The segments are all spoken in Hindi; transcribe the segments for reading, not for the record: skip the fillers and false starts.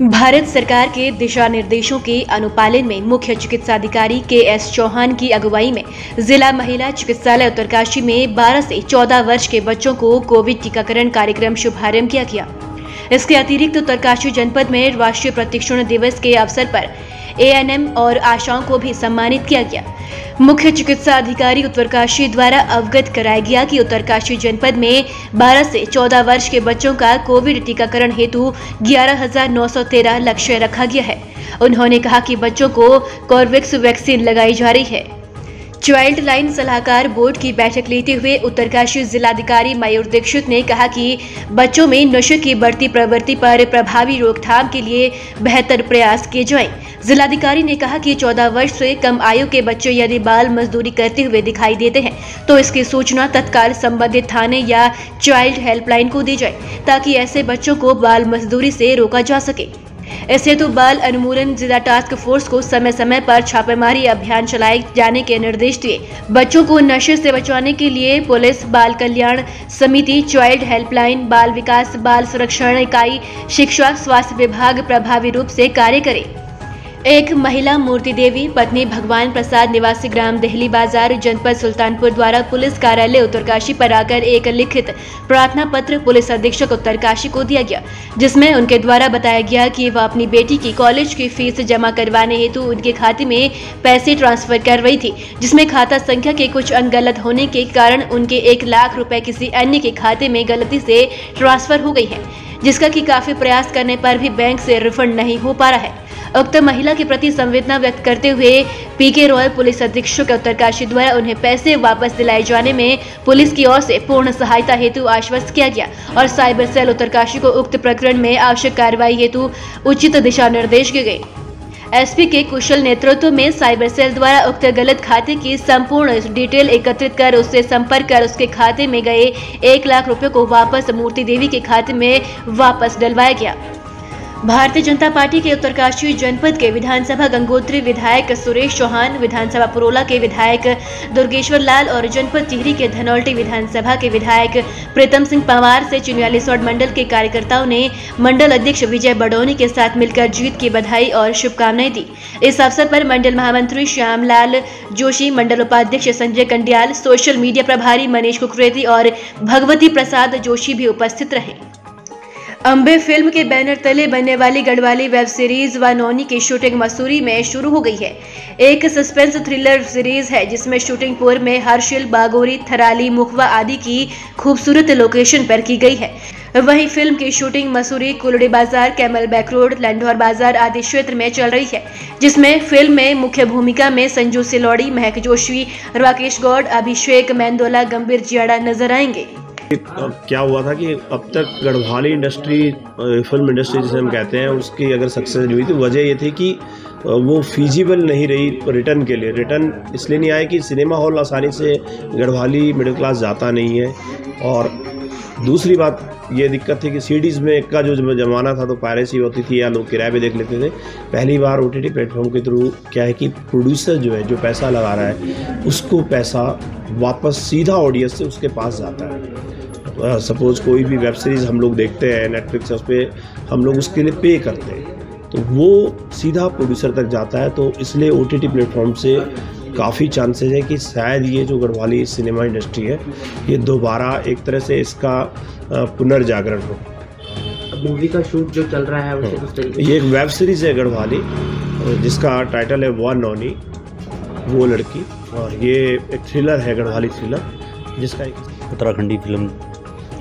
भारत सरकार के दिशा निर्देशों के अनुपालन में मुख्य चिकित्साधिकारी के.एस. चौहान की अगुवाई में जिला महिला चिकित्सालय उत्तरकाशी में 12 से 14 वर्ष के बच्चों को कोविड टीकाकरण कार्यक्रम शुभारंभ किया गया। इसके अतिरिक्त उत्तरकाशी जनपद में राष्ट्रीय प्रतिक्षण दिवस के अवसर पर एएनएम और आशाओं को भी सम्मानित किया गया। मुख्य चिकित्सा अधिकारी उत्तरकाशी द्वारा अवगत कराया गया कि उत्तरकाशी जनपद में 12 से 14 वर्ष के बच्चों का कोविड टीकाकरण हेतु 11,913 लक्ष्य रखा गया है। उन्होंने कहा कि बच्चों को कोर्वेक्स वैक्सीन लगाई जा रही है। चाइल्ड लाइन सलाहकार बोर्ड की बैठक लेते हुए उत्तरकाशी जिलाधिकारी मयूर दीक्षित ने कहा कि बच्चों में नशे की बढ़ती प्रवृत्ति पर प्रभावी रोकथाम के लिए बेहतर प्रयास किए जाएं। जिलाधिकारी ने कहा कि 14 वर्ष से कम आयु के बच्चे यदि बाल मजदूरी करते हुए दिखाई देते हैं तो इसकी सूचना तत्काल संबंधित थाने या चाइल्ड हेल्पलाइन को दी जाए ताकि ऐसे बच्चों को बाल मजदूरी से रोका जा सके। इस हेतु बाल उन्मूलन जिला टास्क फोर्स को समय समय पर छापेमारी अभियान चलाए जाने के निर्देश दिए। बच्चों को नशे से बचाने के लिए पुलिस, बाल कल्याण समिति, चाइल्ड हेल्पलाइन, बाल विकास, बाल संरक्षण इकाई, शिक्षा, स्वास्थ्य विभाग प्रभावी रूप से कार्य करे। एक महिला मूर्ति देवी पत्नी भगवान प्रसाद निवासी ग्राम देहली बाजार जनपद सुल्तानपुर द्वारा पुलिस कार्यालय उत्तरकाशी पर आकर एक लिखित प्रार्थना पत्र पुलिस अधीक्षक उत्तरकाशी को दिया गया, जिसमें उनके द्वारा बताया गया कि वह अपनी बेटी की कॉलेज की फीस जमा करवाने हेतु उनके खाते में पैसे ट्रांसफर कर रही थी, जिसमें खाता संख्या के कुछ अंक गलत होने के कारण उनके 1 लाख रुपए किसी अन्य के खाते में गलती से ट्रांसफर हो गई है, जिसका कि काफी प्रयास करने पर भी बैंक से रिफंड नहीं हो पा रहा है। उक्त महिला के प्रति संवेदना व्यक्त करते हुए पीके रॉय पुलिस अधीक्षक उत्तरकाशी द्वारा उन्हें पैसे वापस दिलाए जाने में पुलिस की ओर से पूर्ण सहायता हेतु आश्वस्त किया गया और साइबर सेल उत्तरकाशी को उक्त प्रकरण में आवश्यक कार्रवाई हेतु उचित दिशा निर्देश दिए गए। एसपी के कुशल नेतृत्व में साइबर सेल द्वारा उक्त गलत खाते की संपूर्ण डिटेल एकत्रित कर उससे संपर्क कर उसके खाते में गए 1 लाख रुपए को वापस मूर्ति देवी के खाते में वापस डलवाया गया। भारतीय जनता पार्टी के उत्तरकाशी जनपद के विधानसभा गंगोत्री विधायक सुरेश चौहान, विधानसभा पुरोला के विधायक दुर्गेश्वर लाल और जनपद टिहरी के धनौल्टी विधानसभा के विधायक प्रीतम सिंह पंवार से चिन्यालीसौड़ मंडल के कार्यकर्ताओं ने मंडल अध्यक्ष विजय बडौनी के साथ मिलकर जीत की बधाई और शुभकामनाएं दी। इस अवसर पर मंडल महामंत्री श्यामलाल जोशी, मंडल उपाध्यक्ष संजय कंडियाल, सोशल मीडिया प्रभारी मनीष कुकरेती और भगवती प्रसाद जोशी भी उपस्थित रहे। अंबे फिल्म के बैनर तले बनने वाली गढ़वाली वेब सीरीज व नौनी की शूटिंग मसूरी में शुरू हो गई है। एक सस्पेंस थ्रिलर सीरीज है जिसमें शूटिंग पूर्व में हर्षिल, बागोरी, थराली, मुखवा आदि की खूबसूरत लोकेशन पर की गई है। वहीं फिल्म की शूटिंग मसूरी, कुलड़ी बाजार, कैमल बैक रोड, लंढौर बाजार आदि क्षेत्र में चल रही है, जिसमें फिल्म में मुख्य भूमिका में संजू सिलौड़ी, महक जोशी, राकेश गौड़, अभिषेक मेंदोला, गंभीर जियाड़ा नजर आएंगे। क्या हुआ था कि अब तक गढ़वाली इंडस्ट्री, फिल्म इंडस्ट्री जिसे हम कहते हैं, उसकी अगर सक्सेस नहीं हुई तो वजह ये थी कि वो फीजिबल नहीं रही रिटर्न के लिए। रिटर्न इसलिए नहीं आया कि सिनेमा हॉल आसानी से गढ़वाली मिडिल क्लास जाता नहीं है, और दूसरी बात ये दिक्कत थी कि सीडीज़ में का जो ज़माना था तो पायरेसी होती थी या लोग किराए पे देख लेते थे। पहली बार ओटीटी प्लेटफॉर्म के थ्रू क्या है कि प्रोड्यूसर जो है, जो पैसा लगा रहा है, उसको पैसा वापस सीधा ऑडियंस से उसके पास जाता है। सपोज़ कोई भी वेब सीरीज़ हम लोग देखते हैं नेटफ्लिक्स, उस पर हम लोग उसके लिए पे करते हैं तो वो सीधा प्रोड्यूसर तक जाता है। तो इसलिए ओटीटी प्लेटफॉर्म से काफ़ी चांसेस है कि शायद ये जो गढ़वाली सिनेमा इंडस्ट्री है ये दोबारा एक तरह से इसका पुनर्जागरण हो। मूवी का शूट जो चल रहा है उसे किस तरीके? ये एक वेब सीरीज़ है गढ़वाली जिसका टाइटल है वो नौनी वो लड़की, और ये एक थ्रिलर है, गढ़वाली थ्रिलर, जिसका एक उत्तराखंडी फिल्म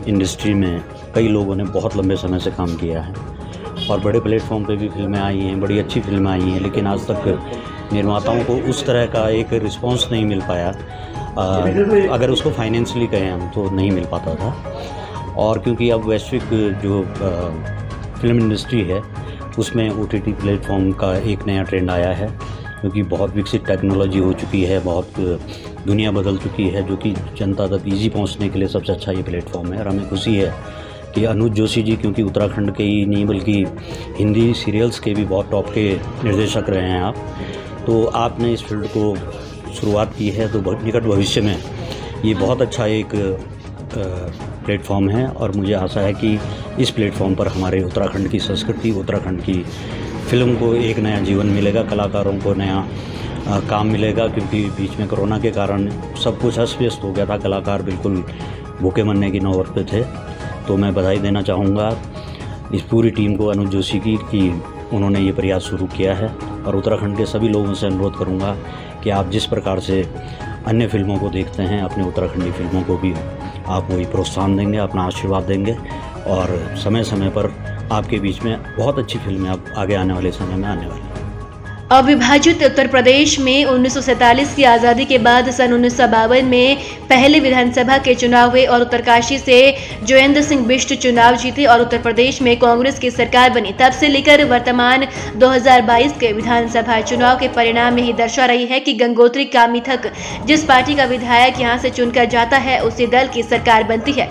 इंडस्ट्री में कई लोगों ने बहुत लंबे समय से काम किया है और बड़े प्लेटफॉर्म पे भी फिल्में आई हैं, बड़ी अच्छी फिल्में आई हैं, लेकिन आज तक निर्माताओं को उस तरह का एक रिस्पांस नहीं मिल पाया। अगर उसको फाइनेंशियली कहें हम तो नहीं मिल पाता था। और क्योंकि अब वैश्विक जो फिल्म इंडस्ट्री है उसमें ओटीटी प्लेटफॉर्म का एक नया ट्रेंड आया है, क्योंकि बहुत विकसित टेक्नोलॉजी हो चुकी है, बहुत दुनिया बदल चुकी है, जो कि जनता तक ईजी पहुंचने के लिए सबसे अच्छा ये प्लेटफॉर्म है। और हमें खुशी है कि अनुज जोशी जी, क्योंकि उत्तराखंड के ही नहीं बल्कि हिंदी सीरियल्स के भी बहुत टॉप के निर्देशक रहे हैं आप, तो आपने इस फील्ड को शुरुआत की है, तो निकट भविष्य में ये बहुत अच्छा एक प्लेटफॉर्म है और मुझे आशा है कि इस प्लेटफॉर्म पर हमारे उत्तराखंड की संस्कृति, उत्तराखंड की फिल्म को एक नया जीवन मिलेगा, कलाकारों को नया काम मिलेगा, क्योंकि बीच में कोरोना के कारण सब कुछ अस्त व्यस्त हो गया था। कलाकार बिल्कुल भूखे मरने की नौबत पे थे। तो मैं बधाई देना चाहूँगा इस पूरी टीम को, अनुज जोशी की, कि उन्होंने ये प्रयास शुरू किया है। और उत्तराखंड के सभी लोगों से अनुरोध करूँगा कि आप जिस प्रकार से अन्य फिल्मों को देखते हैं, अपने उत्तराखंडी फिल्मों को भी आप वही प्रोत्साहन देंगे, अपना आशीर्वाद देंगे और समय समय पर आपके बीच में बहुत अच्छी फिल्में अब आगे आने वाले समय में आने वाली हैं। अविभाजित उत्तर प्रदेश में 1947 की आज़ादी के बाद सन 1952 में पहले विधानसभा के चुनाव हुए और उत्तरकाशी से जोगेंद्र सिंह बिष्ट चुनाव जीते और उत्तर प्रदेश में कांग्रेस की सरकार बनी। तब से लेकर वर्तमान 2022 के विधानसभा चुनाव के परिणाम में ही दर्शा रही है कि गंगोत्री कामिथक जिस पार्टी का विधायक यहां से चुनकर जाता है, उसी दल की सरकार बनती है।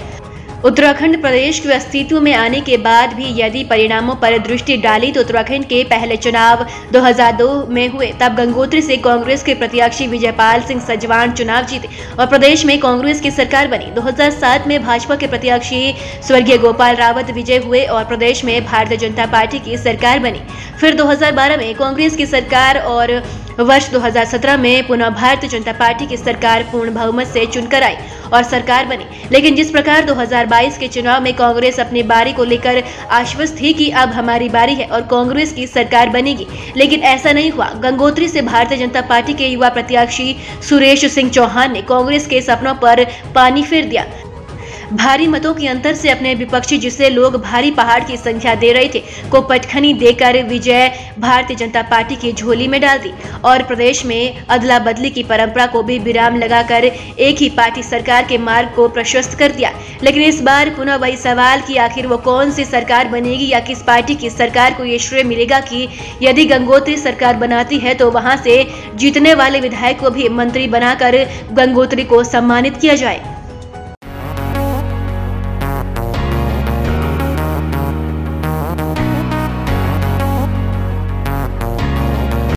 उत्तराखंड प्रदेश के अस्तित्व में आने के बाद भी यदि परिणामों पर दृष्टि डाली तो उत्तराखंड के पहले चुनाव 2002 में हुए, तब गंगोत्री से कांग्रेस के प्रत्याशी विजयपाल सिंह सजवाण चुनाव जीते और प्रदेश में कांग्रेस की सरकार बनी। 2007 में भाजपा के प्रत्याशी स्वर्गीय गोपाल रावत विजय हुए और प्रदेश में भारतीय जनता पार्टी की सरकार बनी। फिर 2012 में कांग्रेस की सरकार और वर्ष 2017 में पुनः भारतीय जनता पार्टी की सरकार पूर्ण बहुमत से चुनकर आई और सरकार बनी। लेकिन जिस प्रकार 2022 के चुनाव में कांग्रेस अपनी बारी को लेकर आश्वस्त थी कि अब हमारी बारी है और कांग्रेस की सरकार बनेगी, लेकिन ऐसा नहीं हुआ। गंगोत्री से भारतीय जनता पार्टी के युवा प्रत्याशी सुरेश सिंह चौहान ने कांग्रेस के सपनों पर पानी फेर दिया। भारी मतों के अंतर से अपने विपक्षी, जिसे लोग भारी पहाड़ की संख्या दे रहे थे, को पटखनी देकर विजय भारतीय जनता पार्टी की झोली में डाल दी और प्रदेश में अदला बदली की परंपरा को भी विराम लगाकर एक ही पार्टी सरकार के मार्ग को प्रशस्त कर दिया। लेकिन इस बार पुनः वही सवाल कि आखिर वो कौन सी सरकार बनेगी या किस पार्टी की सरकार को ये श्रेय मिलेगा कि यदि गंगोत्री सरकार बनाती है तो वहां से जीतने वाले विधायक को भी मंत्री बनाकर गंगोत्री को सम्मानित किया जाए।